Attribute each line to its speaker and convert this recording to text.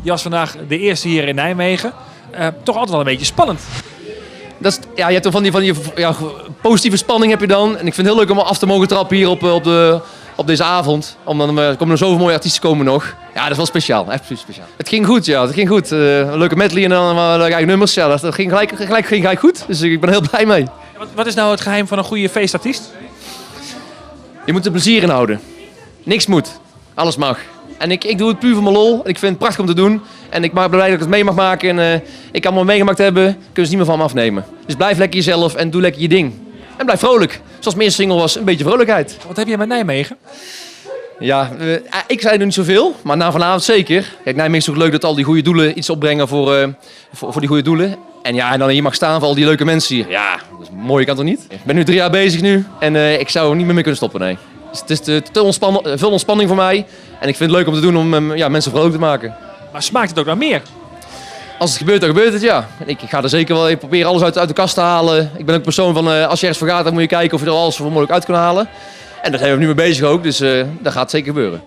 Speaker 1: Je was vandaag de eerste hier in Nijmegen. Toch altijd wel een beetje spannend.
Speaker 2: Dat is, ja, je hebt dan van die positieve spanning heb je dan. En ik vind het heel leuk om af te mogen trappen hier op deze avond. Er komen er zoveel mooie artiesten komen nog. Ja, dat is wel speciaal. Echt speciaal. Het ging goed, ja. Het ging goed. Een leuke medley en dan leuke eigen nummers. Ja, dat ging gelijk goed. Dus ik ben er heel blij mee.
Speaker 1: Wat is nou het geheim van een goede feestartiest?
Speaker 2: Je moet er plezier in houden. Niks moet. Alles mag. En ik doe het puur voor mijn lol. Ik vind het prachtig om te doen. En ik ben blij dat ik het mee mag maken. En ik kan het meegemaakt hebben. Kunnen ze niet meer van me afnemen. Dus blijf lekker jezelf en doe lekker je ding. En blijf vrolijk. Zoals mijn eerste single was, een beetje vrolijkheid.
Speaker 1: Wat heb je met Nijmegen?
Speaker 2: Ja, ik zei er niet zoveel. Maar na vanavond zeker. Kijk, Nijmegen is ook leuk dat al die goede doelen iets opbrengen voor die goede doelen. En ja, en dan hier mag staan voor al die leuke mensen hier. Ja, dat is mooi, kan toch niet? Ik ben nu 3 jaar bezig nu. En ik zou er niet meer mee kunnen stoppen, nee. Dus het is veel ontspanning voor mij. En ik vind het leuk om te doen om mensen vrolijk te maken.
Speaker 1: Maar smaakt het ook naar meer?
Speaker 2: Als het gebeurt, dan gebeurt het, ja. Ik ga er zeker wel, ik probeer alles uit de kast te halen. Ik ben ook een persoon van, als je ergens voor gaat, dan moet je kijken of je er alles voor mogelijk uit kan halen. En daar zijn we nu mee bezig ook, dus dat gaat zeker gebeuren.